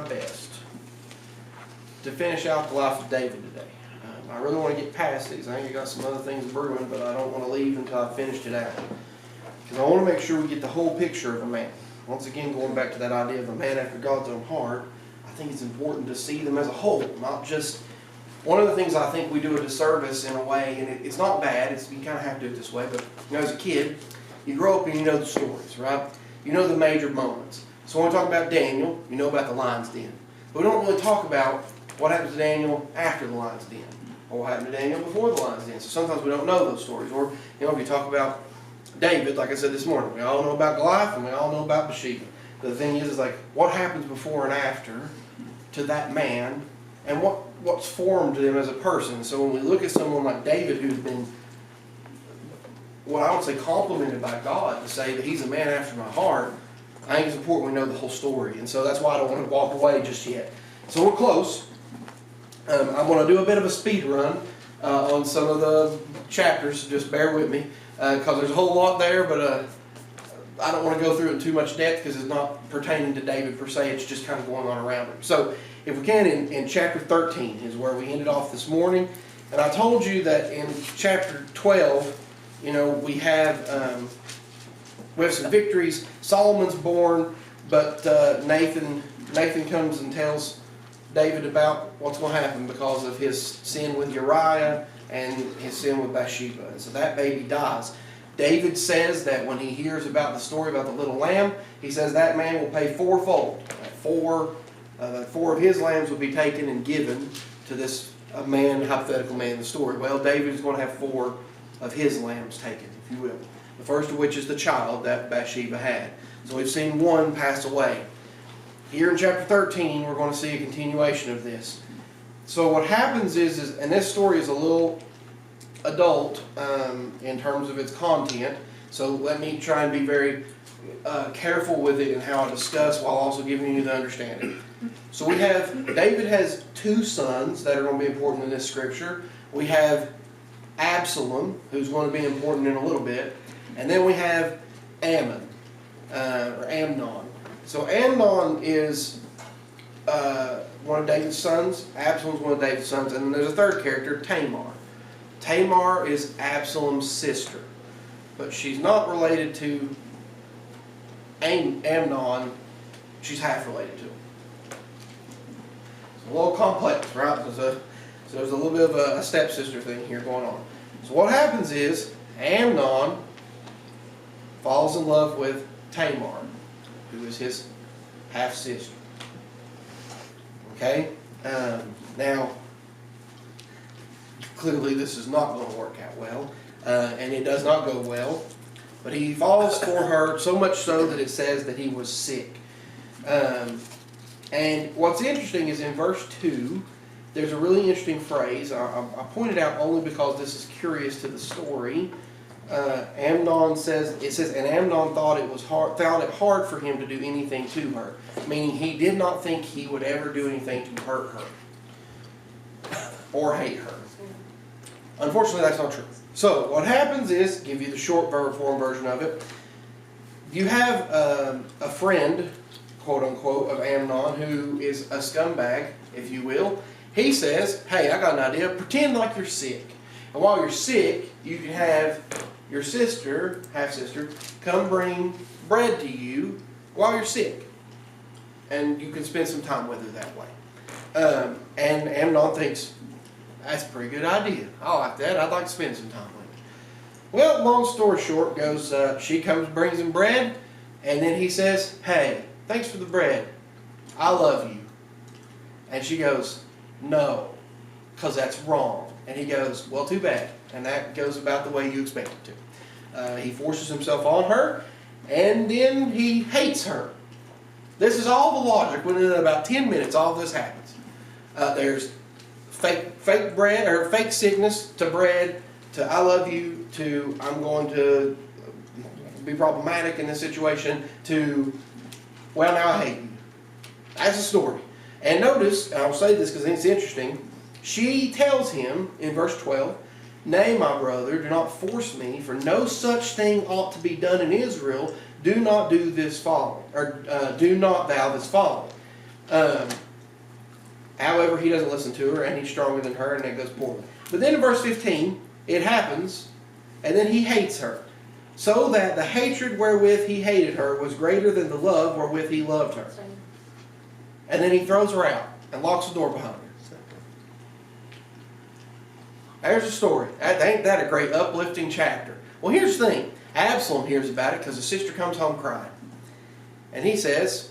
my best to finish out the life of David today. I really want to get past these. I think I got some other things brewing, but I don't want to leave until I've finished it out. Because I want to make sure we get the whole picture of a man. Once again, going back to that idea of a man after God's own heart, I think it's important to see them as a whole, not just... One of the things I think we do a disservice in a way, and it's not bad, you kind of have to do it this way, but as a kid, you grow up and you know the stories, right? You know the major moments. So when we talk about Daniel, you know about the lion's den. But we don't really talk about what happened to Daniel after the lion's den, or what happened to Daniel before the lion's den. So sometimes we don't know those stories. Or, if you talk about David, like I said this morning, we all know about Goliath and we all know about Bathsheba. But the thing is like, what happens before and after to that man, and what's formed them as a person. So when we look at someone like David, who's been, what I would say, complimented by God to say that he's a man after my heart, I think it's important we know the whole story. And so that's why I don't want to walk away just yet. So we're close. I'm going to do a bit of a speed run on some of the chapters, so just bear with me, because there's a whole lot there, but I don't want to go through it in too much depth because it's not pertaining to David per se, it's just kind of going on around him. So if we can, in chapter 13 is where we ended off this morning. And I told you that in chapter 12, we have some victories. Solomon's born, but Nathan comes and tells David about what's going to happen because of his sin with Uriah and his sin with Bathsheba. And so that baby dies. David says that when he hears about the story about the little lamb, he says that man will pay fourfold. Four of his lambs will be taken and given to this hypothetical man in the story. Well, David is going to have 4 of his lambs taken, if you will. The first of which is the child that Bathsheba had. So we've seen one pass away. Here in chapter 13, we're going to see a continuation of this. So what happens is and this story is a little adult in terms of its content, so let me try and be very careful with it and how I discuss while also giving you the understanding. So David has 2 sons that are going to be important in this scripture. We have Absalom, who's going to be important in a little bit, and then we have Amnon. So Amnon is one of David's sons. Absalom's one of David's sons, and then there's a third character, Tamar. Tamar is Absalom's sister, but she's not related to Amnon. She's half related to him. It's a little complex, right? So there's a little bit of a stepsister thing here going on. So what happens is Amnon falls in love with Tamar, who is his half-sister. Okay? Now, clearly this is not going to work out well, and it does not go well. But he falls for her, so much so that it says that he was sick. And what's interesting is in verse 2, there's a really interesting phrase. I pointed out only because this is curious to the story. Amnon says, and Amnon found it hard for him to do anything to her. Meaning he did not think he would ever do anything to hurt her or hate her. Unfortunately, that's not true. So what happens is, give you the short form version of it. You have a friend, quote unquote, of Amnon who is a scumbag, if you will. He says, hey, I got an idea. Pretend like you're sick. And while you're sick, you can have your sister, half-sister, come bring bread to you while you're sick. And you can spend some time with her that way. And Amnon thinks, that's a pretty good idea. I like that. I'd like to spend some time with her. Well, long story short goes, she comes, brings him bread, and then he says, hey, thanks for the bread. I love you. And she goes, no, because that's wrong. And he goes, well, too bad. And that goes about the way you expect it to. He forces himself on her, and then he hates her. This is all the logic. Within about 10 minutes, all this happens. There's fake bread, or fake sickness, to bread, to I love you, to I'm going to be problematic in this situation, to, well, now I hate you. That's the story. And notice, and I'll say this because it's interesting, she tells him in verse 12, nay, my brother, do not force me, for no such thing ought to be done in Israel. Do not do this folly, or do not thou this folly. However, he doesn't listen to her, and he's stronger than her, and that goes poorly. But then in verse 15, it happens, and then he hates her, so that the hatred wherewith he hated her was greater than the love wherewith he loved her. And then he throws her out and locks the door behind her. There's a story. Ain't that a great uplifting chapter? Well, here's the thing. Absalom hears about it because the sister comes home crying. And he says,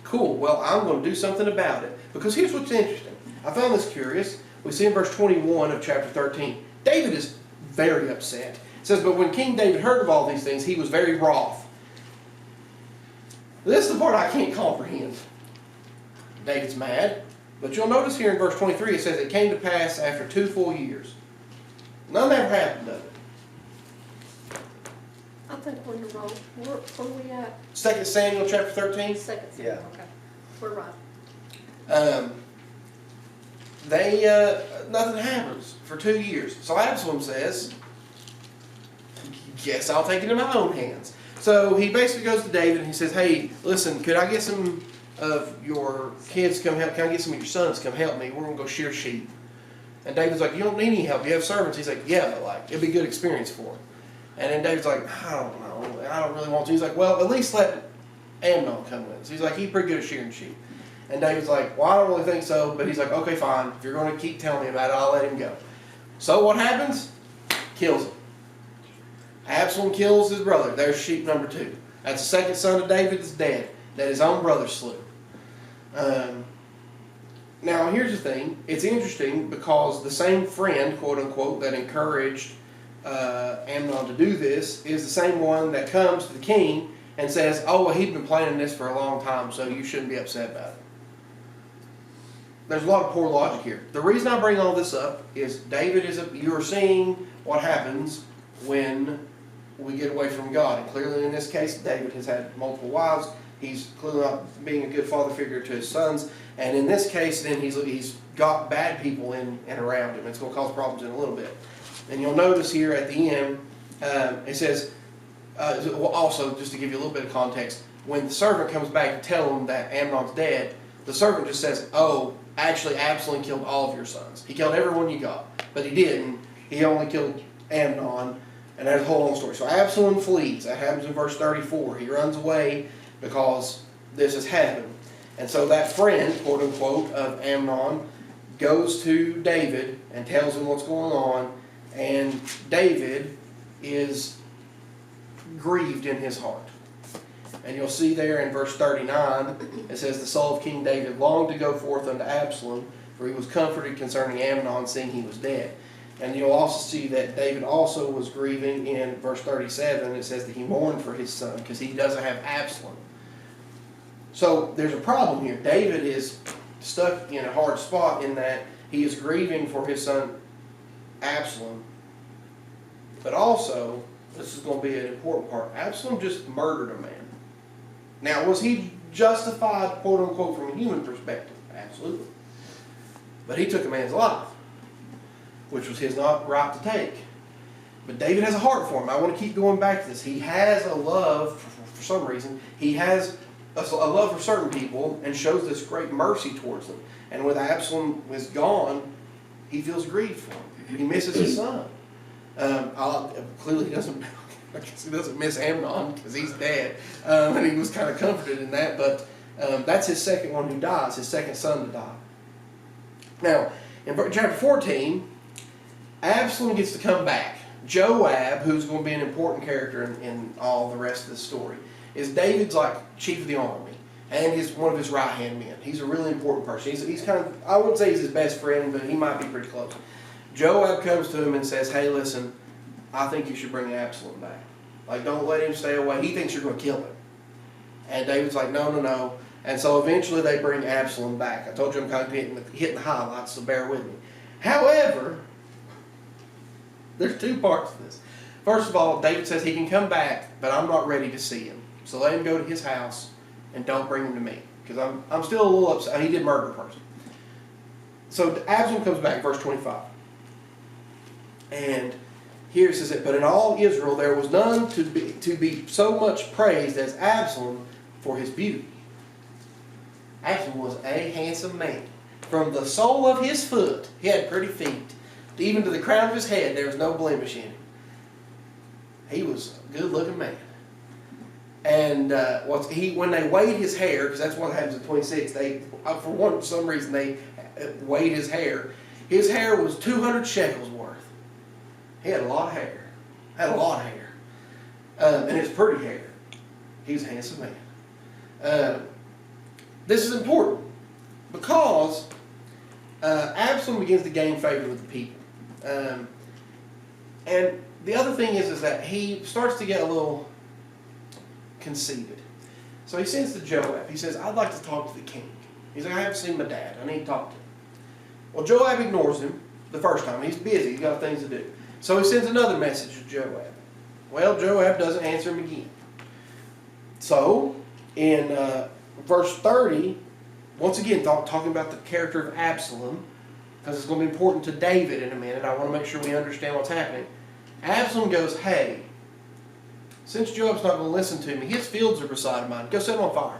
cool, well, I'm going to do something about it. Because here's what's interesting. I found this curious. We see in verse 21 of chapter 13, David is very upset. It says, but when King David heard of all these things, he was very wroth. This is the part I can't comprehend. David's mad. But you'll notice here in verse 23, it says, it came to pass after 2 full years. None ever happened, does it? I think we're in the wrong. Where are we at? 2 Samuel chapter 13? Second. Yeah. Okay. We're right. Nothing happens for 2 years. So Absalom says, guess I'll take it in my own hands. So he basically goes to David and he says, hey, listen, could I get some of your kids come help? Can I get some of your sons come help me? We're going to go shear sheep. And David's like, you don't need any help. You have servants. He's like, yeah, but like, it'd be a good experience for him. And then David's like, I don't know. I don't really want to. He's like, well, at least let Amnon come with us. He's like, he's pretty good at shearing sheep. And David's like, well, I don't really think so. But he's like, okay, fine. If you're going to keep telling me about it, I'll let him go. So what happens? Kills him. Absalom kills his brother. There's sheep number 2. That's the second son of David that's dead, that his own brother slew. Now, here's the thing. It's interesting because the same friend, quote unquote, that encouraged Amnon to do this is the same one that comes to the king and says, oh, well, he's been planning this for a long time, so you shouldn't be upset about it. There's a lot of poor logic here. The reason I bring all this up is you're seeing what happens when we get away from God. And clearly in this case, David has had multiple wives. He's clearly not being a good father figure to his sons. And in this case, then he's got bad people in and around him. It's going to cause problems in a little bit. And you'll notice here at the end, it says, also, just to give you a little bit of context, when the servant comes back to tell him that Amnon's dead, the servant just says, oh, actually Absalom killed all of your sons. He killed everyone you got. But he didn't. He only killed Amnon. And that's a whole long story. So Absalom flees. That happens in verse 34. He runs away because this has happened. And so that friend, quote unquote, of Amnon goes to David and tells him what's going on. And David is grieved in his heart. And you'll see there in verse 39, it says, the soul of King David longed to go forth unto Absalom, for he was comforted concerning Amnon, seeing he was dead. And you'll also see that David also was grieving in verse 37. It says that he mourned for his son because he doesn't have Absalom. So there's a problem here. David is stuck in a hard spot in that he is grieving for his son Absalom. But also, this is going to be an important part, Absalom just murdered a man. Now, was he justified, quote unquote, from a human perspective? Absolutely. But he took a man's life, which was his not right to take. But David has a heart for him. I want to keep going back to this. He has a love, for some reason, he has a love for certain people and shows this great mercy towards them. And when Absalom is gone, he feels grieved for him. He misses his son. Clearly he doesn't miss Amnon because he's dead. And he was kind of comforted in that. But that's his second one who dies, his second son to die. Now, in chapter 14, Absalom gets to come back. Joab, who's going to be an important character in all the rest of the story, is David's like chief of the army, and he's one of his right-hand men. He's a really important person. He's kind of, I wouldn't say he's his best friend, but he might be pretty close. Joab comes to him and says, hey, listen, I think you should bring Absalom back. Like, don't let him stay away. He thinks you're going to kill him. And David's like, no, no, no. And so eventually they bring Absalom back. I told you I'm kind of hitting the highlights, so bear with me. However, there's two parts to this. First of all, David says he can come back, but I'm not ready to see him. So let him go to his house and don't bring him to me. Because I'm still a little upset. He did murder a person. So Absalom comes back, verse 25. And here it says, but in all Israel there was none to be so much praised as Absalom for his beauty. Absalom was a handsome man. From the sole of his foot, he had pretty feet. Even to the crown of his head, there was no blemish in him. He was a good-looking man. And when they weighed his hair, because that's what happens at 26, for some reason they weighed his hair. His hair was 200 shekels worth. He had a lot of hair. And it's pretty hair. He was a handsome man. This is important because Absalom begins to gain favor with the people. And the other thing is that he starts to get a little conceited. So he sends to Joab. He says, I'd like to talk to the king. He's like, I haven't seen my dad. I need to talk to him. Well, Joab ignores him the first time. He's busy. He's got things to do. So he sends another message to Joab. Well, Joab doesn't answer him again. So, in verse 30, once again, talking about the character of Absalom, because it's going to be important to David in a minute. I want to make sure we understand what's happening. Absalom goes, hey, since Joab's not going to listen to me, his fields are beside mine. Go set them on fire.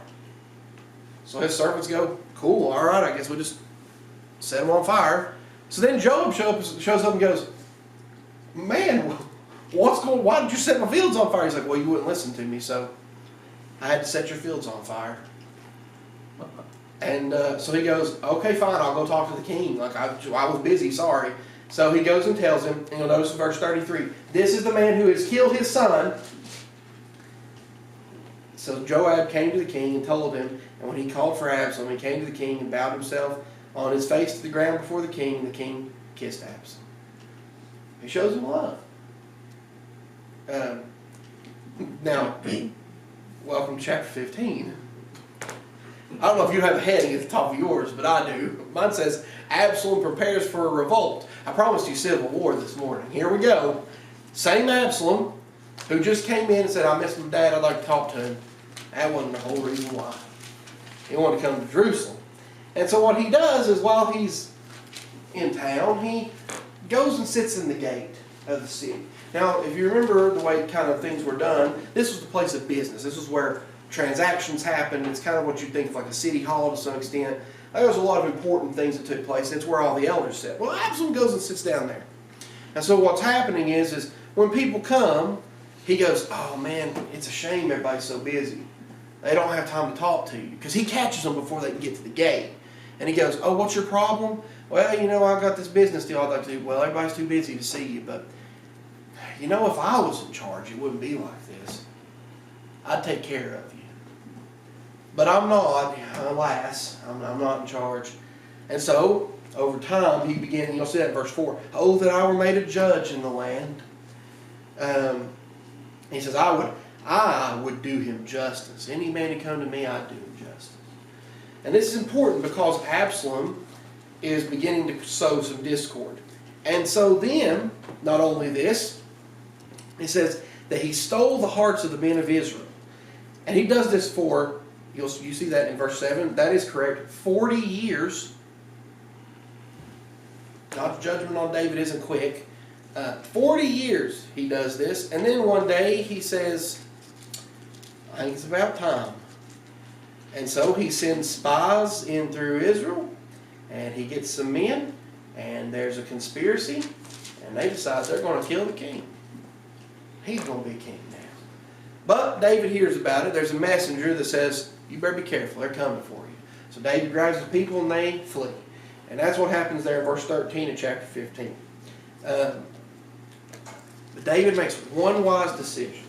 So his servants go, cool, all right, I guess we'll just set them on fire. So then Joab shows up and goes, man, why did you set my fields on fire? He's like, well, you wouldn't listen to me, so I had to set your fields on fire. And so he goes, okay, fine, I'll go talk to the king. Like, I was busy, sorry. So he goes and tells him, and you'll notice in verse 33, this is the man who has killed his son. So Joab came to the king and told him, and when he called for Absalom, he came to the king and bowed himself on his face to the ground before the king, and the king kissed Absalom. He shows him love. Now, welcome to chapter 15. I don't know if you have a heading at the top of yours, but I do. Mine says, Absalom prepares for a revolt. I promised you civil war this morning. Here we go. Same Absalom, who just came in and said, I miss my dad, I'd like to talk to him. That wasn't the whole reason why. He wanted to come to Jerusalem. And so what he does is while he's in town, he goes and sits in the gate of the city. Now, if you remember the way kind of things were done, this was the place of business. This was where transactions happened. It's kind of what you'd think of like a city hall to some extent. There was a lot of important things that took place. It's where all the elders sat. Well, Absalom goes and sits down there. And so what's happening is when people come, he goes, oh man, it's a shame everybody's so busy. They don't have time to talk to you. Because he catches them before they can get to the gate. And he goes, oh, what's your problem? Well, you know, I got this business deal I'd like to do. Well, everybody's too busy to see you, but you know, if I was in charge, it wouldn't be like this. I'd take care of you. But I'm not, alas, I'm not in charge. And so, over time, he began, you'll see that in verse 4, oh, that I were made a judge in the land. He says, I would do him justice. Any man who come to me, I'd do him justice. And this is important because Absalom is beginning to sow some discord. And so then, not only this, he says that he stole the hearts of the men of Israel. And he does this for, you see that in verse 7, that is correct, 40 years. God's judgment on David isn't quick. 40 years he does this. And then one day he says, I think it's about time. And so he sends spies in through Israel. And he gets some men. And there's a conspiracy. And they decide they're going to kill the king. He's going to be king now. But David hears about it. There's a messenger that says, you better be careful. They're coming for you. So David grabs his people and they flee. And that's what happens there in verse 13 of chapter 15. But David makes one wise decision.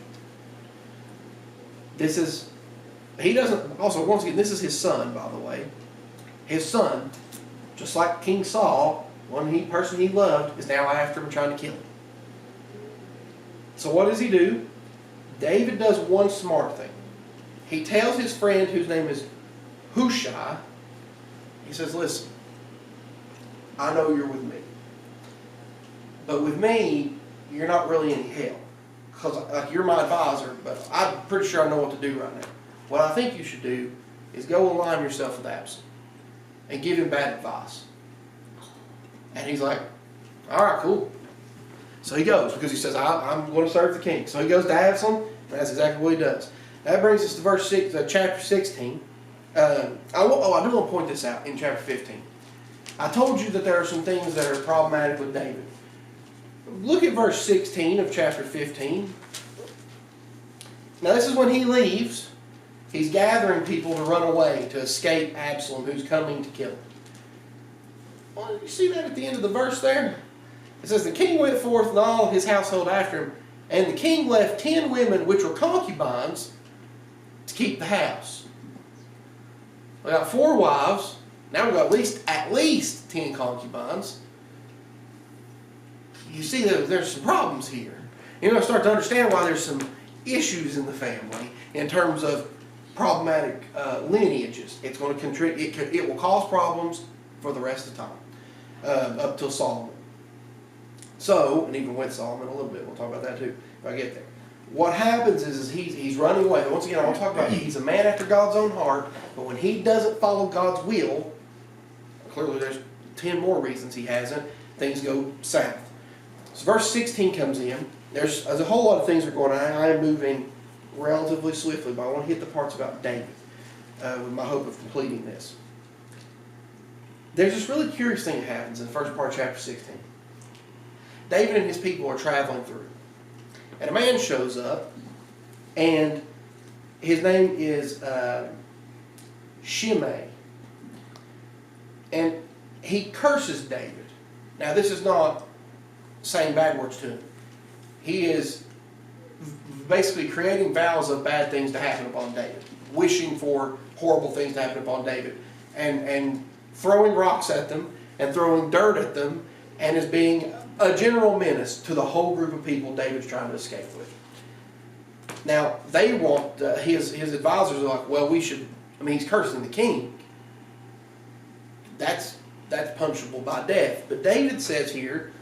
This is his son, by the way. His son, just like King Saul, person he loved, is now after him trying to kill him. So what does he do? David does one smart thing. He tells his friend, whose name is Hushai, he says, listen, I know you're with me. But with me, you're not really any help. Because you're my advisor, but I'm pretty sure I know what to do right now. What I think you should do is go align yourself with Absalom and give him bad advice. And he's like, all right, cool. So he goes because he says, I'm going to serve the king. So he goes to Absalom, and that's exactly what he does. That brings us to verse 6, chapter 16. I do want to point this out in chapter 15. I told you that there are some things that are problematic with David. Look at verse 16 of chapter 15. Now this is when he leaves. He's gathering people to run away to escape Absalom, who's coming to kill him. Well, you see that at the end of the verse there? It says, the king went forth and all his household after him, and the king left 10 women which were concubines to keep the house. We got 4 wives. Now we've got at least 10 concubines. You see that there's some problems here. You're going to start to understand why there's some issues in the family in terms of problematic lineages. It's going to contribute. It will cause problems for the rest of the time, up till Solomon. So, and even with Solomon a little bit, we'll talk about that too if I get there. What happens is he's running away. Once again, I want to talk about he's a man after God's own heart, but when he doesn't follow God's will, clearly there's 10 more reasons he hasn't, things go south. So verse 16 comes in. There's a whole lot of things that are going on. I am moving relatively swiftly, but I want to hit the parts about David with my hope of completing this. There's this really curious thing that happens in the first part of chapter 16. David and his people are traveling through. And a man shows up, and his name is Shimei. And he curses David. Now this is not saying bad words to him. He is basically creating vows of bad things to happen upon David. Wishing for horrible things to happen upon David. And throwing rocks at them, and throwing dirt at them, and as being a general menace to the whole group of people David's trying to escape with. Now, they want, his advisors are like, well, he's cursing the king. That's punishable by death. But David says here,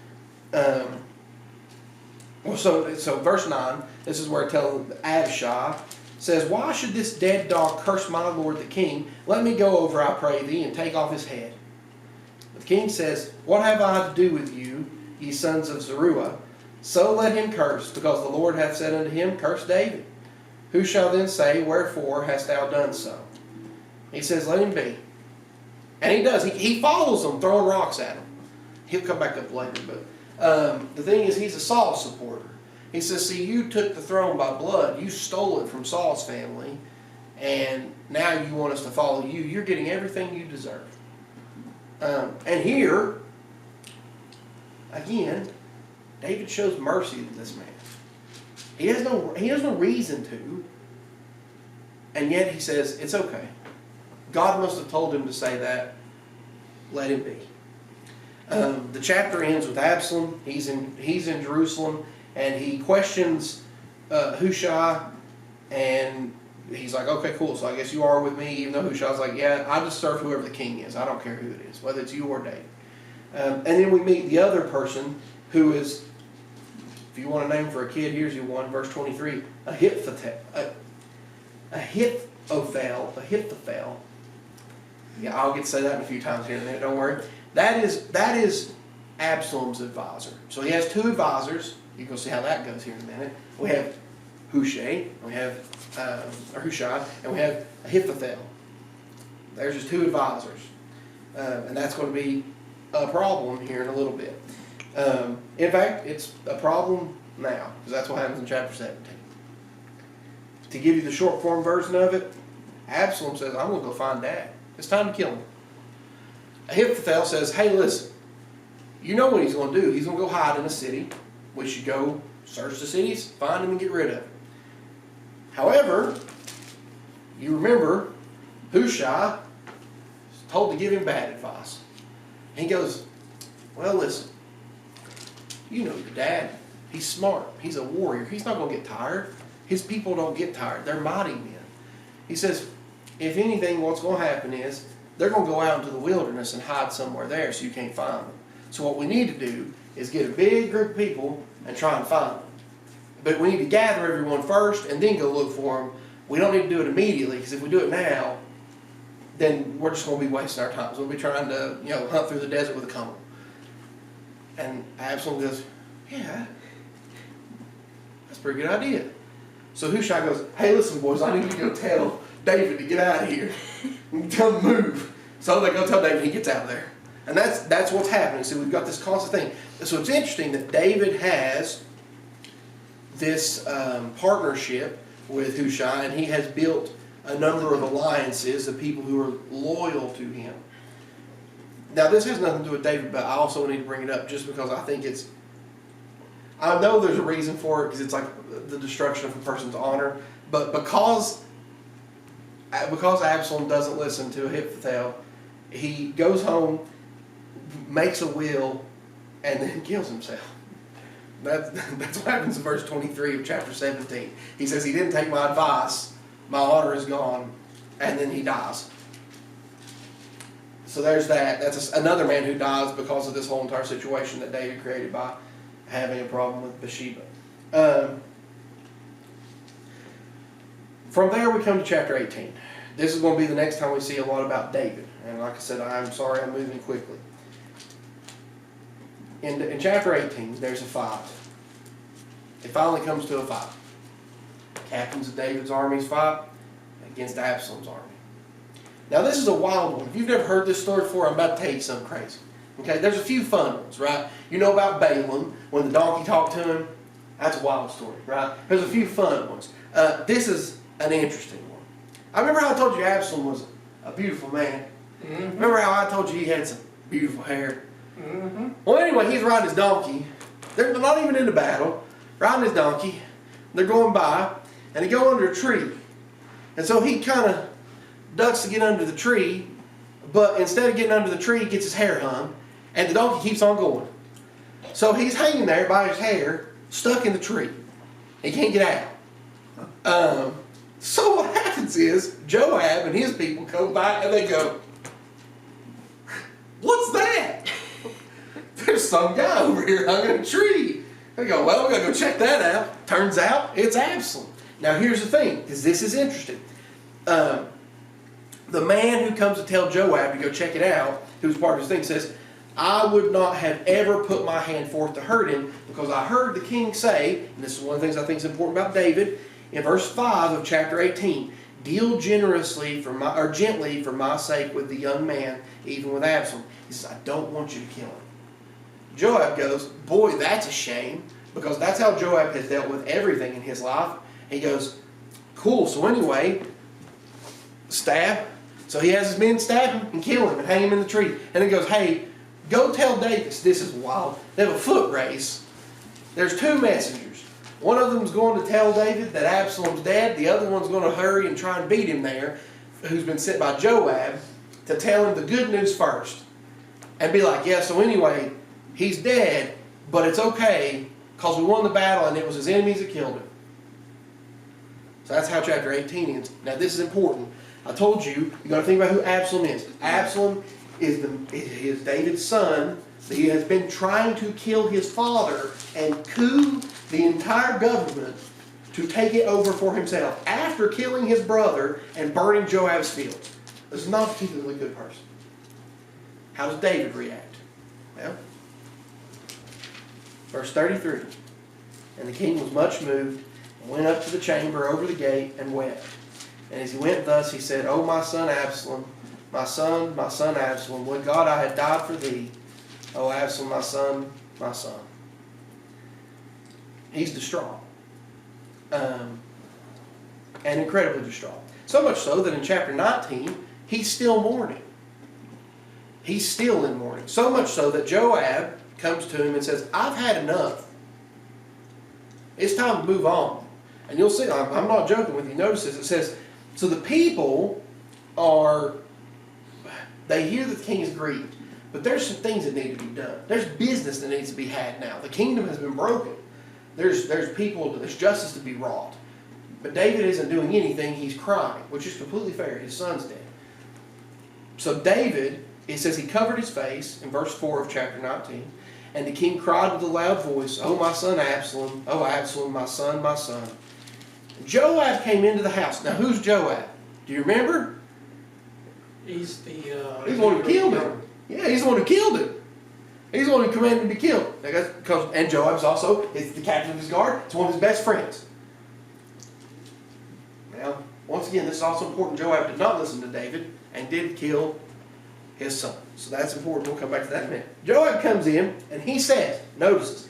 so verse 9, this is where it tells Abishai, says, why should this dead dog curse my lord the king? Let me go over, I pray thee, and take off his head. But the king says, what have I to do with you, ye sons of Zeruiah? So let him curse, because the Lord hath said unto him, curse David. Who shall then say, wherefore hast thou done so? He says, let him be. And he does. He follows them, throwing rocks at him. He'll come back up later. But the thing is, he's a Saul supporter. He says, see, you took the throne by blood. You stole it from Saul's family. And now you want us to follow you. You're getting everything you deserve. And here, again, David shows mercy to this man. He has no reason to. And yet he says, it's okay. God must have told him to say that. Let him be. The chapter ends with Absalom. He's in Jerusalem, and he questions Hushai, and he's like, okay, cool, so I guess you are with me, even though Hushai's like, yeah, I just serve whoever the king is. I don't care who it is, whether it's you or David. And then we meet the other person who is, if you want a name for a kid, here's your one, verse 23, Ahithophel. Yeah, I'll get to say that a few times here in a minute, don't worry. That is Absalom's advisor. So he has 2 advisors. You can see how that goes here in a minute. We have Hushai, and we have Ahithophel. There's his 2 advisors. And that's going to be a problem here in a little bit. In fact, it's a problem now, because that's what happens in chapter 17. To give you the short form version of it, Absalom says, I'm going to go find Dad. It's time to kill him. Ahithophel says, hey, listen, you know what he's going to do. He's going to go hide in a city. We should go search the cities, find him, and get rid of him. However, you remember, Hushai is told to give him bad advice. And he goes, well, listen, you know your dad. He's smart. He's a warrior. He's not going to get tired. His people don't get tired. They're mighty men. He says, if anything, what's going to happen is they're going to go out into the wilderness and hide somewhere there so you can't find them. So what we need to do is get a big group of people and try and find them. But we need to gather everyone first and then go look for them. We don't need to do it immediately, because if we do it now, then we're just going to be wasting our time. So we'll be trying to, hunt through the desert with a comb. And Absalom goes, yeah, that's a pretty good idea. So Hushai goes, hey, listen, boys, I need you to go tell David to get out of here. Tell him to move. So they go tell David, he gets out of there. And that's what's happening. So we've got this constant thing. So it's interesting that David has this partnership with Hushai, and he has built a number of alliances of people who are loyal to him. Now this has nothing to do with David, but I also need to bring it up just because I think I know there's a reason for it, because it's like the destruction of a person's honor, but because Absalom doesn't listen to Ahithophel, he goes home, makes a will, and then kills himself. That's what happens in verse 23 of chapter 17. He says, he didn't take my advice, my honor is gone, and then he dies. So there's that. That's another man who dies because of this whole entire situation that David created by having a problem with Bathsheba. From there we come to chapter 18. This is going to be the next time we see a lot about David. And like I said, I'm sorry I'm moving quickly. In chapter 18, there's a fight. It finally comes to a fight. Captains of David's armies fight against Absalom's army. Now this is a wild one. If you've never heard this story before, I'm about to tell you something crazy. Okay, there's a few fun ones, right? You know about Balaam, when the donkey talked to him? That's a wild story, right? There's a few fun ones. This is an interesting one. I remember how I told you Absalom was a beautiful man. Mm-hmm. Remember how I told you he had some beautiful hair? Mm-hmm. Well, anyway, he's riding his donkey. They're not even in the battle. Riding his donkey. They're going by, and they go under a tree. And so he kind of ducks to get under the tree, but instead of getting under the tree, he gets his hair hung, and the donkey keeps on going. So he's hanging there by his hair, stuck in the tree. He can't get out. So what happens is, Joab and his people go by and they go, "What's that? There's some guy over here hung in a tree." They go, "Well, we're going to go check that out." Turns out, it's Absalom. Now here's the thing, because this is interesting. The man who comes to tell Joab to go check it out, who's part of his thing, says, "I would not have ever put my hand forth to hurt him, because I heard the king say," and this is one of the things I think is important about David, in verse 5 of chapter 18, "Deal gently for my sake with the young man, even with Absalom." He says, "I don't want you to kill him." Joab goes, "Boy, that's a shame," because that's how Joab has dealt with everything in his life. He goes, "Cool, so anyway, stab." So he has his men stab him and kill him and hang him in the tree. And he goes, "Hey, go tell David," this is wild, they have a foot race. There's two messengers. One of them's going to tell David that Absalom's dead. The other one's going to hurry and try and beat him there, who's been sent by Joab, to tell him the good news first. And be like, "Yeah, so anyway, he's dead, but it's okay, because we won the battle and it was his enemies that killed him." So that's how chapter 18 ends. Now this is important. I told you, you've got to think about who Absalom is. Absalom is David's son. He has been trying to kill his father and coup the entire government to take it over for himself after killing his brother and burning Joab's fields. This is not a particularly good person. How does David react? Well, verse 33. "And the king was much moved, and went up to the chamber over the gate, and wept. And as he went thus, he said, O my son Absalom, my son Absalom, would God I had died for thee. O Absalom, my son, my son." He's distraught. And incredibly distraught. So much so that in chapter 19, he's still mourning. He's still in mourning. So much so that Joab comes to him and says, "I've had enough. It's time to move on." And you'll see, I'm not joking with you. Notice this. It says, so the people they hear that the king is grieved. But there's some things that need to be done. There's business that needs to be had now. The kingdom has been broken. There's justice to be wrought. But David isn't doing anything. He's crying, which is completely fair. His son's dead. So David, it says he covered his face in verse 4 of chapter 19. And the king cried with a loud voice, "O my son Absalom, O Absalom, my son, my son." Joab came into the house. Now who's Joab? Do you remember? He's the one who killed him. Yeah, he's the one who killed him. He's the one who commanded him to be killed. And Joab's also the captain of his guard. It's one of his best friends. Well, once again, this is also important. Joab did not listen to David and did kill his son. So that's important. We'll come back to that in a minute. Joab comes in and he says, notice this,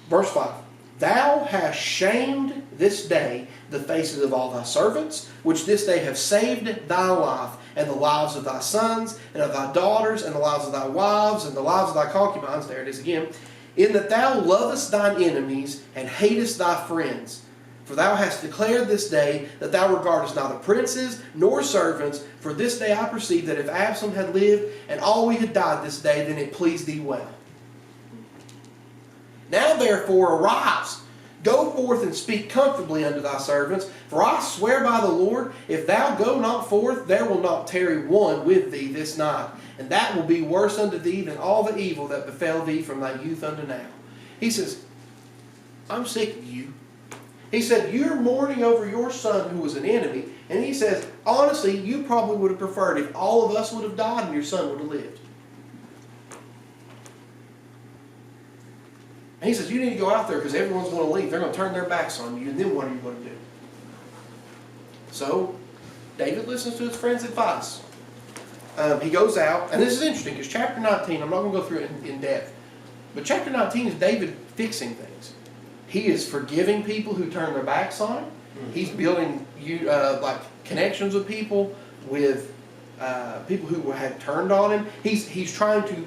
verse 5, Thou hast shamed this day the faces of all thy servants, which this day have saved thy life, and the lives of thy sons, and of thy daughters, and the lives of thy wives, and the lives of thy concubines, there it is again, in that thou lovest thine enemies, and hatest thy friends. For thou hast declared this day that thou regardest neither princes nor servants, for this day I perceive that if Absalom had lived, and all we had died this day, then it pleased thee well. Now therefore arise, go forth and speak comfortably unto thy servants, for I swear by the Lord, if thou go not forth, there will not tarry one with thee this night, and that will be worse unto thee than all the evil that befell thee from thy youth unto now. He says, I'm sick of you. He said, you're mourning over your son who was an enemy, and he says, honestly, you probably would have preferred if all of us would have died and your son would have lived. And he says, you need to go out there because everyone's going to leave. They're going to turn their backs on you, and then what are you going to do? So, David listens to his friend's advice. He goes out, and this is interesting because chapter 19, I'm not going to go through it in depth, but chapter 19 is David fixing things. He is forgiving people who turn their backs on him. He's building like connections with people who had turned on him. He's trying to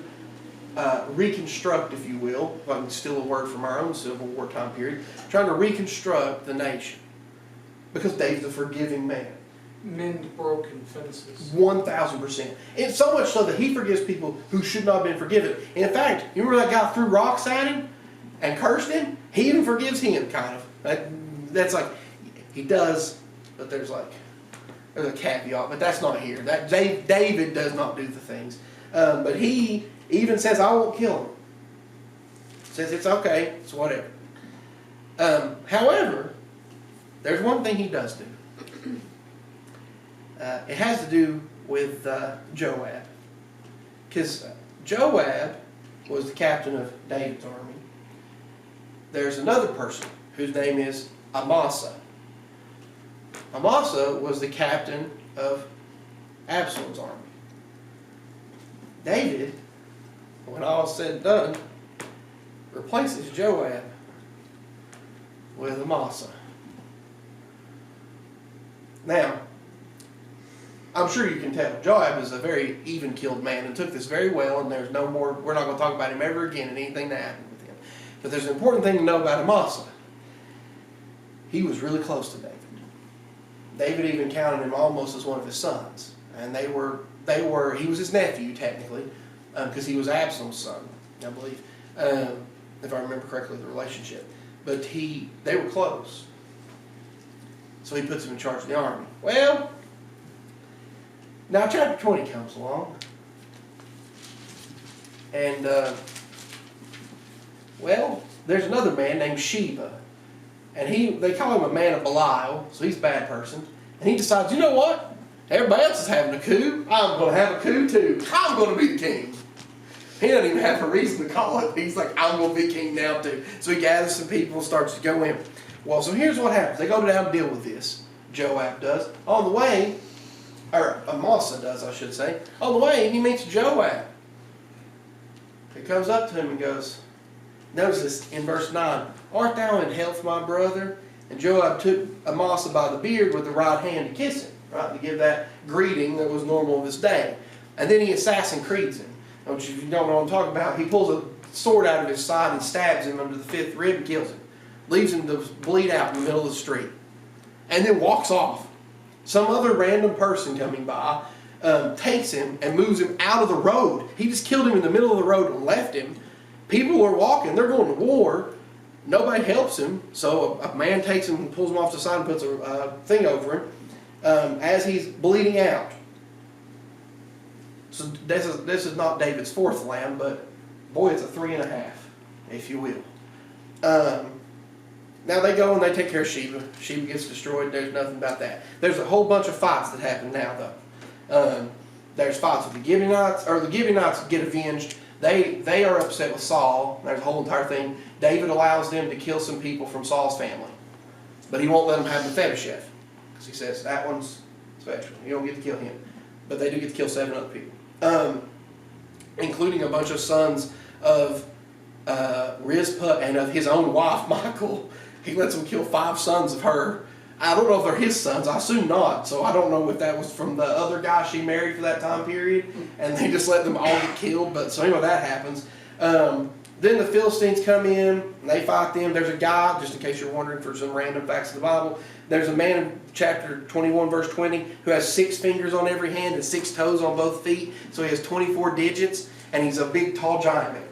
reconstruct, if you will, if I can steal a word from our own Civil War time period, trying to reconstruct the nation. Because David's a forgiving man. Mend broken fences. 1,000%. And so much so that he forgives people who should not have been forgiven. And in fact, you remember that guy threw rocks at him and cursed him? He even forgives him, kind of. That's like, he does, but there's a caveat, but that's not here. David does not do the things. But he even says, I won't kill him. Says it's okay, it's whatever. However, there's one thing he does do. It has to do with Joab. Because Joab was the captain of David's army. There's another person whose name is Amasa. Amasa was the captain of Absalom's army. David, when all is said and done, replaces Joab with Amasa. Now, I'm sure you can tell, Joab is a very even-keeled man and took this very well, and there's no more, we're not going to talk about him ever again and anything that happened with him. But there's an important thing to know about Amasa. He was really close to David. David even counted him almost as one of his sons. And he was his nephew, technically, because he was Absalom's son, I believe, if I remember correctly, the relationship. But they were close. So he puts him in charge of the army. Well, now chapter 20 comes along. And, there's another man named Sheba. And they call him a man of Belial, so he's a bad person. And he decides, you know what? Everybody else is having a coup. I'm going to have a coup too. I'm going to be the king. He doesn't even have a reason to call it. He's like, I'm going to be king now too. So he gathers some people and starts to go in. Well, so here's what happens. They go down to deal with this. Joab does. On the way, or Amasa does, I should say. On the way, he meets Joab. He comes up to him and goes, notice this in verse 9. Art thou in health, my brother? And Joab took Amasa by the beard with the right hand to kiss him, right, to give that greeting that was normal of his day. And then he assassin creeds him. Which, if you don't know what I'm talking about, he pulls a sword out of his side and stabs him under the fifth rib and kills him. Leaves him to bleed out in the middle of the street. And then walks off. Some other random person coming by takes him and moves him out of the road. He just killed him in the middle of the road and left him. People are walking. They're going to war. Nobody helps him. So a man takes him and pulls him off the side and puts a thing over him as he's bleeding out. So this is not David's fourth lamb, but boy, it's a 3.5, if you will. Now they go and they take care of Sheba. Sheba gets destroyed. There's nothing about that. There's a whole bunch of fights that happen now, though. There's fights with the Gibeonites, or the Gibeonites get avenged. They are upset with Saul. There's a whole entire thing. David allows them to kill some people from Saul's family, but he won't let them have Mephibosheth. Because he says, that one's special. You don't get to kill him. But they do get to kill 7 other people. Including a bunch of sons of Rizpah and of his own wife, Michael. He lets them kill 5 sons of her. I don't know if they're his sons. I assume not. So I don't know if that was from the other guy she married for that time period. And they just let them all get killed. But so anyway, that happens. Then the Philistines come in, and they fight them. There's a guy, just in case you're wondering for some random facts of the Bible, there's a man in chapter 21, verse 20, who has 6 fingers on every hand and 6 toes on both feet. So he has 24 digits, and he's a big, tall giant man.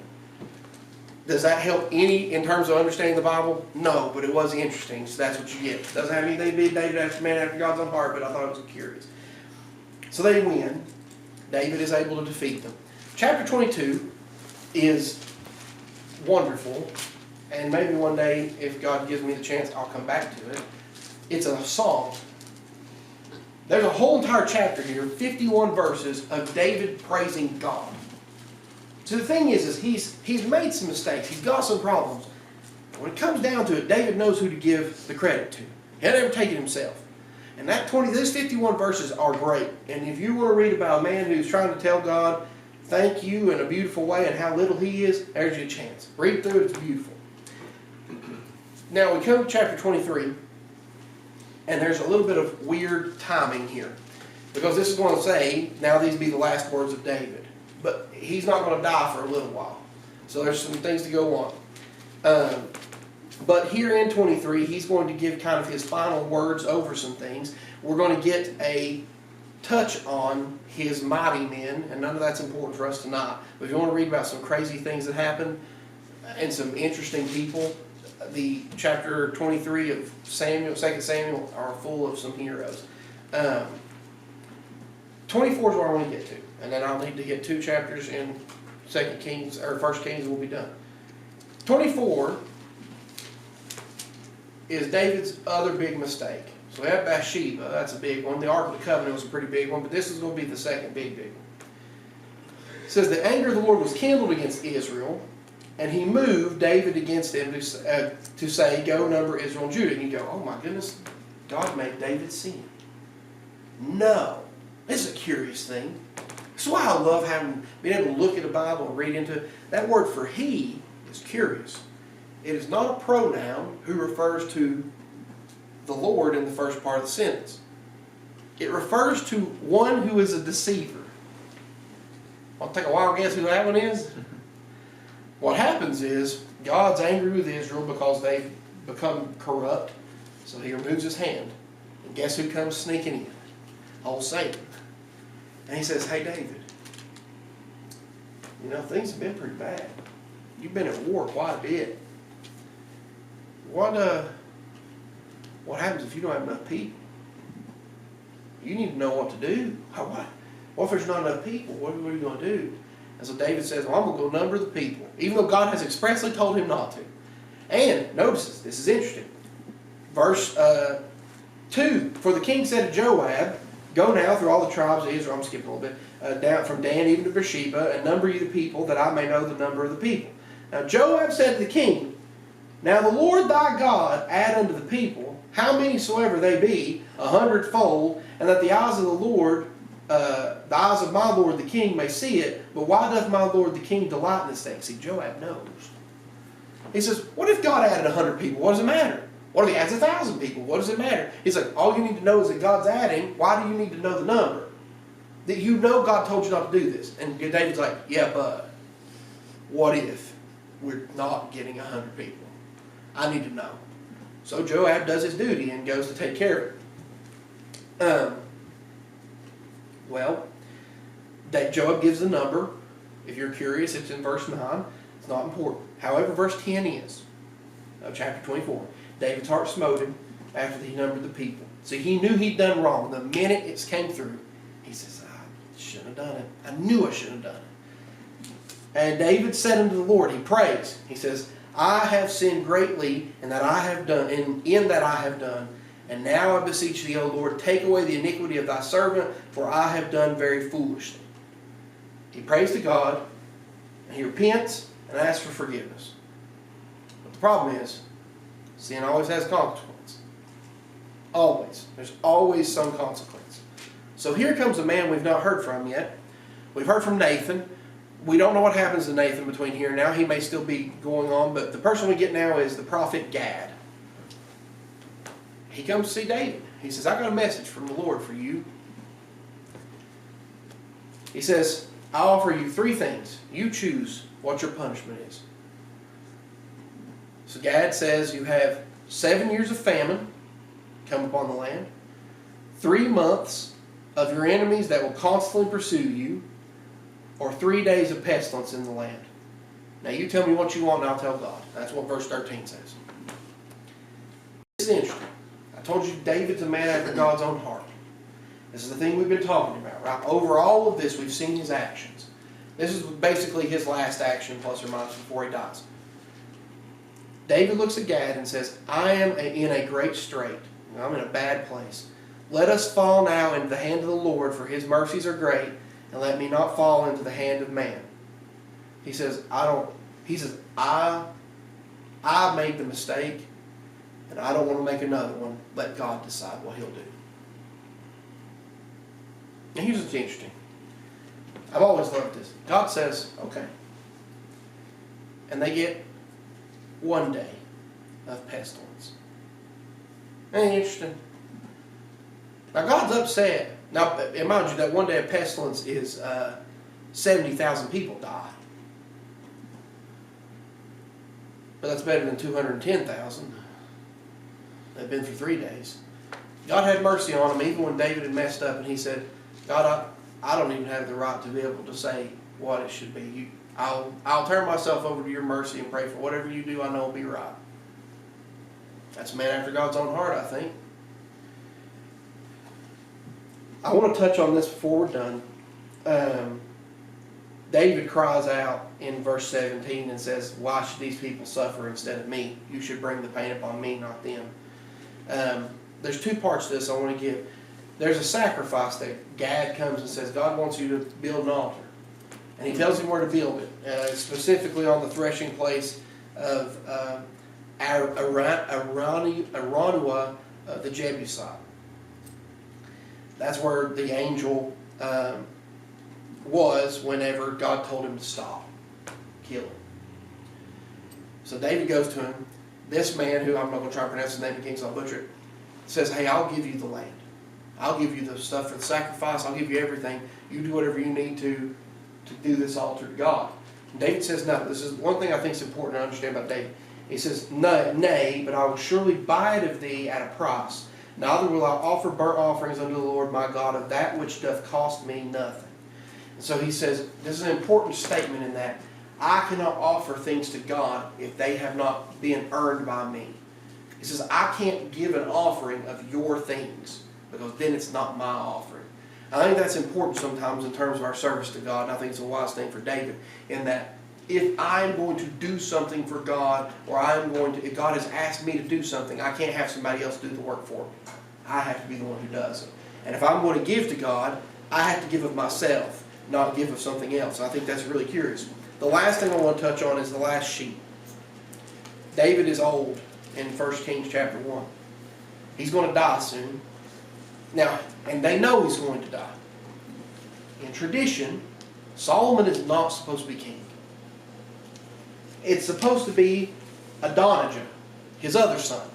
Does that help any in terms of understanding the Bible? No, but it was interesting, so that's what you get. It doesn't have anything to be David after man after God's own heart, but I thought it was curious. So they win. David is able to defeat them. Chapter 22 is wonderful, and maybe one day, if God gives me the chance, I'll come back to it. It's a song. There's a whole entire chapter here, 51 verses of David praising God. So the thing is he's made some mistakes. He's got some problems. When it comes down to it, David knows who to give the credit to. He'll never take it himself. And those 51 verses are great. And if you want to read about a man who's trying to tell God thank you in a beautiful way and how little he is, there's your chance. Read through it, it's beautiful. Now we come to chapter 23, and there's a little bit of weird timing here. Because this is going to say, now these be the last words of David. But he's not going to die for a little while. So there's some things to go on. But here in 23, he's going to give kind of his final words over some things. We're going to get a touch on his mighty men, and none of that's important for us tonight. But if you want to read about some crazy things that happened and some interesting people, the chapter 23 of Samuel, 2 Samuel, are full of some heroes. 24 is where I want to get to, and then I'll need to hit 2 chapters in 2 Kings or 1 Kings, and we'll be done. 24 is David's other big mistake. So we have Bathsheba, that's a big one. The Ark of the Covenant was a pretty big one, but this is going to be the second big one. It says, the anger of the Lord was kindled against Israel, and he moved David against them to say, go number Israel and Judah. And you go, oh my goodness, God made David sin. No. This is a curious thing. That's why I love being able to look at the Bible and read into it. That word for he is curious. It is not a pronoun who refers to the Lord in the first part of the sentence. It refers to one who is a deceiver. I'll take a wild guess who that one is. What happens is God's angry with Israel because they've become corrupt. So he removes his hand. And guess who comes sneaking in? Old Satan. And he says, hey David, you know, things have been pretty bad. You've been at war quite a bit. What happens if you don't have enough people? You need to know what to do. What if there's not enough people? What are you going to do? And so David says, well, I'm going to go number the people, even though God has expressly told him not to. And notice this is interesting. Verse 2, for the king said to Joab, go now through all the tribes of Israel, I'm skipping a little bit, down from Dan even to Beersheba, and number you the people, that I may know the number of the people. Now Joab said to the king, now the Lord thy God add unto the people, how many soever they be, 100-fold, and that the eyes of the Lord, the eyes of my Lord the king may see it, but why doth my Lord the king delight in this thing? See, Joab knows. He says, what if God added 100 people? What does it matter? What if he adds 1,000 people? What does it matter? He's like, all you need to know is that God's adding. Why do you need to know the number? That you know God told you not to do this. And David's like, yeah, but what if we're not getting 100 people? I need to know. So Joab does his duty and goes to take care of it. Joab gives the number. If you're curious, it's in verse 9. It's not important. However, verse 10 is of chapter 24. David's heart smote him after he numbered the people. So he knew he'd done wrong. The minute it came through, he says, I shouldn't have done it. I knew I shouldn't have done it. And David said unto the Lord, he prays. He says, I have sinned greatly in that I have done, in that I have done. And now I beseech thee, O Lord, take away the iniquity of thy servant, for I have done very foolishly. He prays to God, and he repents and asks for forgiveness. But the problem is, sin always has consequence. Always. There's always some consequence. So here comes a man we've not heard from yet. We've heard from Nathan. We don't know what happens to Nathan between here and now. He may still be going on, but the person we get now is the prophet Gad. He comes to see David. He says, I got a message from the Lord for you. He says, I offer you 3 things. You choose what your punishment is. So Gad says you have 7 years of famine come upon the land, 3 months of your enemies that will constantly pursue you, or 3 days of pestilence in the land. Now you tell me what you want and I'll tell God. That's what verse 13 says. This is interesting. I told you David's a man after God's own heart. This is the thing we've been talking about, right? Over all of this, we've seen his actions. This is basically his last action, plus or minus, before he dies. David looks at Gad and says, I am in a great strait. I'm in a bad place. Let us fall now into the hand of the Lord, for his mercies are great, and let me not fall into the hand of man. He says, I made the mistake, and I don't want to make another one. Let God decide what he'll do. Now here's what's interesting. I've always loved this. God says, okay. And they get 1 day of pestilence. Ain't interesting? Now God's upset. Now, mind you, that 1 day of pestilence is 70,000 people die. But that's better than 210,000. They've been for 3 days. God had mercy on them even when David had messed up, and he said, God, I don't even have the right to be able to say what it should be. I'll turn myself over to your mercy and pray for whatever you do I know will be right. That's a man after God's own heart, I think. I want to touch on this before we're done. David cries out in verse 17 and says, why should these people suffer instead of me? You should bring the pain upon me, not them. There's 2 parts to this I want to give. There's a sacrifice that Gad comes and says, God wants you to build an altar. And he tells him where to build it, specifically on the threshing place of Araunah, the Jebusite. That's where the angel was whenever God told him to stop, kill him. So David goes to him. This man, who I'm not going to try to pronounce his name again, so I'll butcher it, says, hey, I'll give you the land. I'll give you the stuff for the sacrifice. I'll give you everything. You do whatever you need to do this altar to God. And David says, no. This is one thing I think is important to understand about David. He says, nay, but I will surely buy it of thee at a price. Neither will I offer burnt offerings unto the Lord my God of that which doth cost me nothing. And so he says, this is an important statement in that I cannot offer things to God if they have not been earned by me. He says, I can't give an offering of your things, because then it's not my offering. I think that's important sometimes in terms of our service to God, and I think it's a wise thing for David, in that if I'm going to do something for God, or if God has asked me to do something, I can't have somebody else do the work for me. I have to be the one who does it. And if I'm going to give to God, I have to give of myself, not give of something else. I think that's really curious. The last thing I want to touch on is the last sheep. David is old in 1 Kings chapter 1. He's going to die soon. Now, and they know he's going to die. In tradition, Solomon is not supposed to be king. It's supposed to be Adonijah, his other son,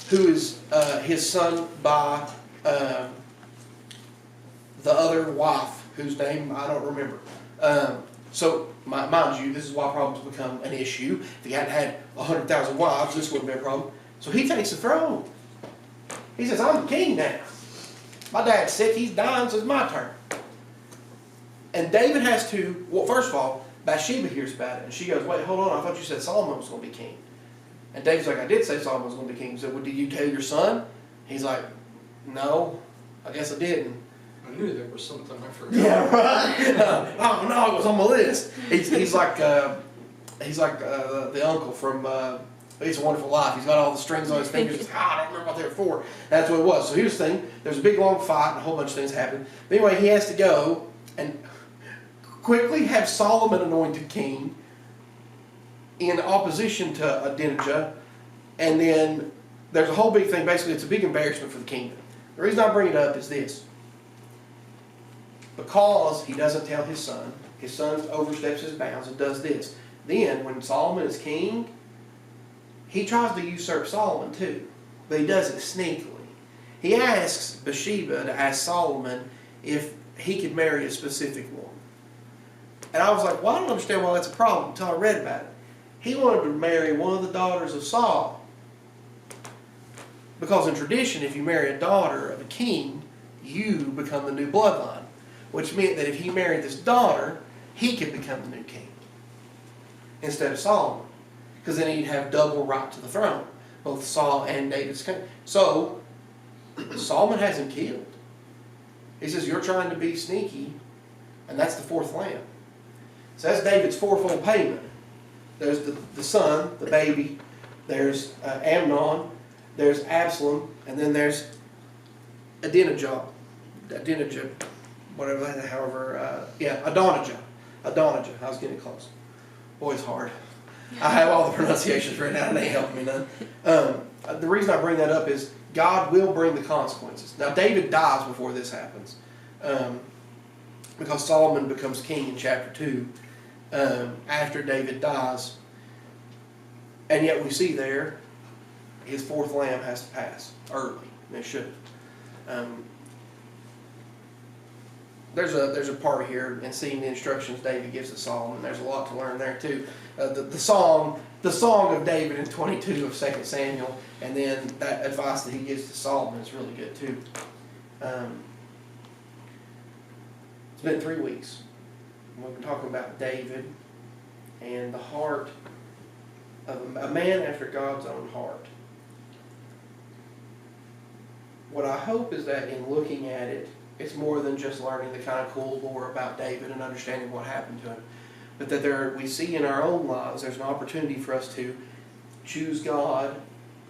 who is his son by the other wife, whose name I don't remember. So, mind you, this is why problems become an issue. If he hadn't had 100,000 wives, this wouldn't be a problem. So he takes the throne. He says, I'm the king now. My dad's sick, he's dying, so it's my turn. And David has to, well, first of all, Bathsheba hears about it, and she goes, wait, hold on, I thought you said Solomon was going to be king. And David's like, I did say Solomon was going to be king. He said, well, did you tell your son? He's like, no, I guess I didn't. I knew there was something I forgot. Yeah, right. Oh no, it was on my list. He's like the uncle from It's a Wonderful Life. He's got all the strings on his fingers. I don't remember what they were for. That's what it was. So here's the thing. There's a big long fight and a whole bunch of things happen. But anyway, he has to go and quickly have Solomon anointed king in opposition to Adonijah, and then there's a whole big thing. Basically, it's a big embarrassment for the kingdom. The reason I bring it up is this. Because he doesn't tell his son oversteps his bounds and does this. Then, when Solomon is king, he tries to usurp Solomon too. But he does it sneakily. He asks Bathsheba to ask Solomon if he could marry a specific woman. And I was like, well, I don't understand why that's a problem until I read about it. He wanted to marry one of the daughters of Saul. Because in tradition, if you marry a daughter of a king, you become the new bloodline. Which meant that if he married this daughter, he could become the new king. Instead of Solomon. Because then he'd have double right to the throne. Both Saul and David's king. So, Solomon has him killed. He says, you're trying to be sneaky. And that's the fourth lamb. So that's David's fourfold payment. There's the son, the baby. There's Amnon. There's Absalom. And then there's Adonijah. Whatever, however, Adonijah. Adonijah. I was getting close. Boy, it's hard. I have all the pronunciations written out and they help me none. The reason I bring that up is God will bring the consequences. Now, David dies before this happens. Because Solomon becomes king in chapter 2 after David dies. And yet we see there his fourth lamb has to pass early. And it should. There's a part here in seeing the instructions David gives to Solomon. There's a lot to learn there too. The song of David in 22 of 2 Samuel, and then that advice that he gives to Solomon is really good too. It's been 3 weeks. We've been talking about David and the heart of a man after God's own heart. What I hope is that in looking at it, it's more than just learning the kind of cool lore about David and understanding what happened to him. But that we see in our own lives, there's an opportunity for us to choose God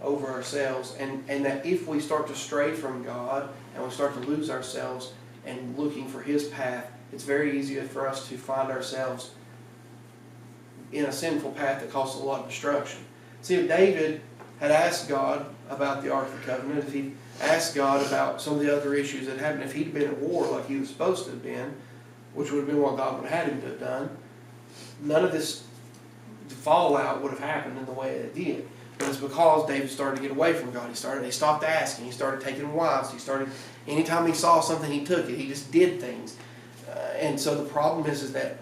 over ourselves. And that if we start to stray from God and we start to lose ourselves and looking for His path, it's very easy for us to find ourselves in a sinful path that causes a lot of destruction. See, if David had asked God about the Ark of the Covenant, if he asked God about some of the other issues that happened, if he'd been at war like he was supposed to have been, which would have been what God would have had him to have done, none of this fallout would have happened in the way it did. But it's because David started to get away from God. He stopped asking. He started taking wives. Anytime he saw something, he took it. He just did things. And so the problem is that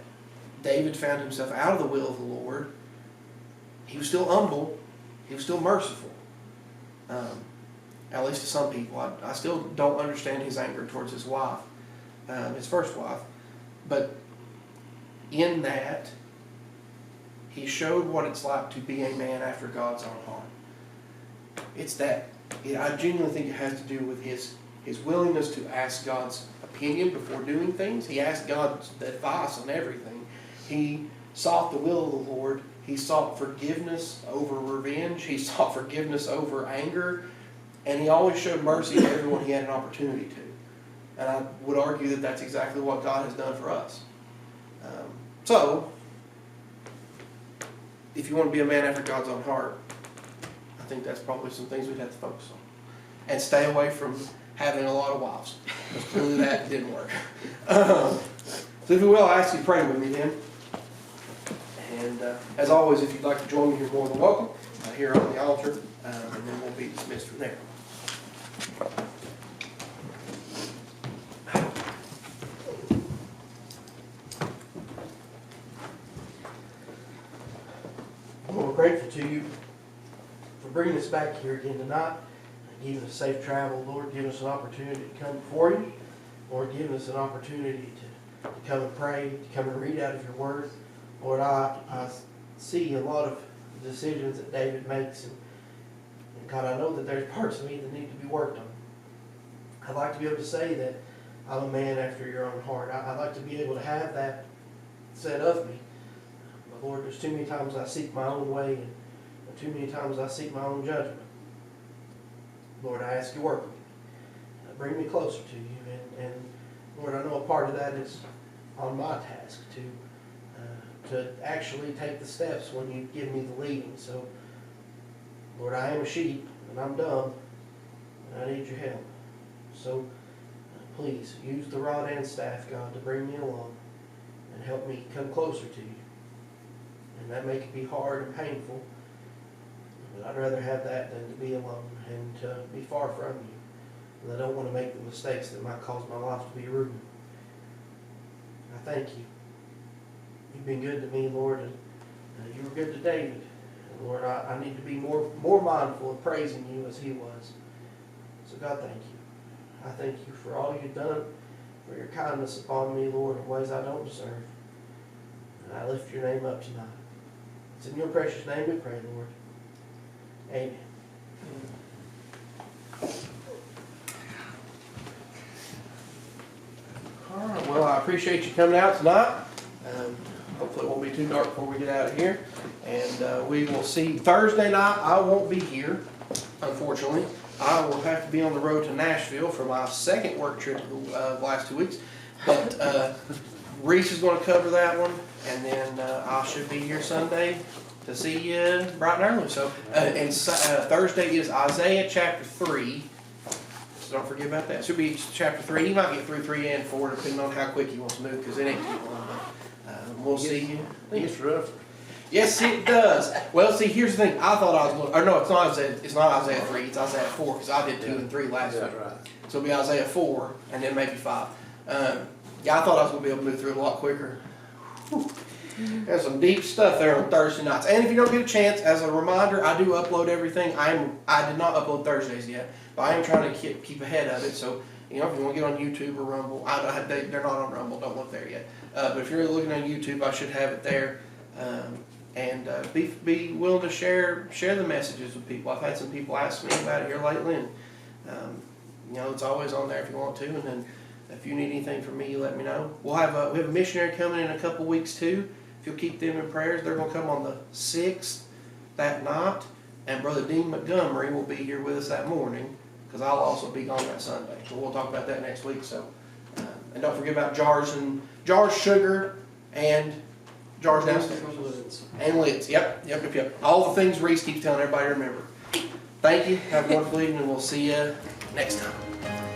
David found himself out of the will of the Lord. He was still humble. He was still merciful. At least to some people. I still don't understand his anger towards his wife, his first wife. But in that, he showed what it's like to be a man after God's own heart. It's that. I genuinely think it has to do with his willingness to ask God's opinion before doing things. He asked God's advice on everything. He sought the will of the Lord. He sought forgiveness over revenge. He sought forgiveness over anger. And he always showed mercy to everyone he had an opportunity to. And I would argue that that's exactly what God has done for us. So, if you want to be a man after God's own heart, I think that's probably some things we'd have to focus on. And stay away from having a lot of wives. Because clearly that didn't work. So if you will, I ask you to pray with me then. And as always, if you'd like to join me, you're more than welcome here on the altar. And then we'll be dismissed from there. Well, we're grateful to you for bringing us back here again tonight, giving us safe travel, Lord, giving us an opportunity to come before you, Lord, giving us an opportunity to come and pray, to come and read out of your word. Lord, I see a lot of decisions that David makes, and God, I know that there's parts of me that need to be worked on. I'd like to be able to say that I'm a man after your own heart. I'd like to be able to have that said of me. But Lord, there's too many times I seek my own way, and too many times I seek my own judgment. Lord, I ask you to work with me. Bring me closer to you. And Lord, I know a part of that is on my task to actually take the steps when you give me the leading. So, Lord, I am a sheep. and I'm dumb, and I need your help. So, please, use the rod and staff, God, to bring me along and help me come closer to you. And that may be hard and painful, but I'd rather have that than to be alone and to be far from you. And I don't want to make the mistakes that might cause my life to be ruined. I thank you. You've been good to me, Lord, and you were good to David. And Lord, I need to be more mindful of praising you as he was. So God, thank you. I thank you for all you've done, for your kindness upon me, Lord, in ways I don't deserve. And I lift your name up tonight. It's in your precious name we pray, Lord. Amen. All right, well, I appreciate you coming out tonight. Hopefully it won't be too dark before we get out of here. And we will see Thursday night. I won't be here, unfortunately. I will have to be on the road to Nashville for my second work trip of the last 2 weeks. But Reese is going to cover that one. And then I should be here Sunday to see you bright and early. So, Thursday is Isaiah chapter 3. So don't forget about that. It should be chapter 3. He might get through 3 and 4 depending on how quick he wants to move because it ain't too long. We'll see you. I think it's rough. Yes, it does. Well, see, here's the thing. I thought I was going. Or no, it's not Isaiah. It's not Isaiah 3. It's Isaiah 4 because I did 2 and 3 last week. Right. So it'll be Isaiah 4 and then maybe 5. Yeah, I thought I was going to be able to move through it a lot quicker. Whew. There's some deep stuff there on Thursday nights. And if you don't get a chance, as a reminder, I do upload everything. I did not upload Thursdays yet, but I am trying to keep ahead of it. So, you know, if you want to get on YouTube or Rumble, they're not on Rumble. Don't look there yet. But if you're looking on YouTube, I should have it there. Be willing to share the messages with people. I've had some people ask me about it here lately, and you know, it's always on there if you want to. And then if you need anything from me, you let me know. We have a missionary coming in a couple weeks too. If you'll keep them in prayers, they're going to come on the 6th that night, and Brother Dean Montgomery will be here with us that morning because I'll also be gone that Sunday. So we'll talk about that next week. So, and don't forget about jars, sugar, and jars downstairs. And lids. Yep. All the things Reese keeps telling everybody to remember. Thank you. Have a wonderful evening, and we'll see you next time.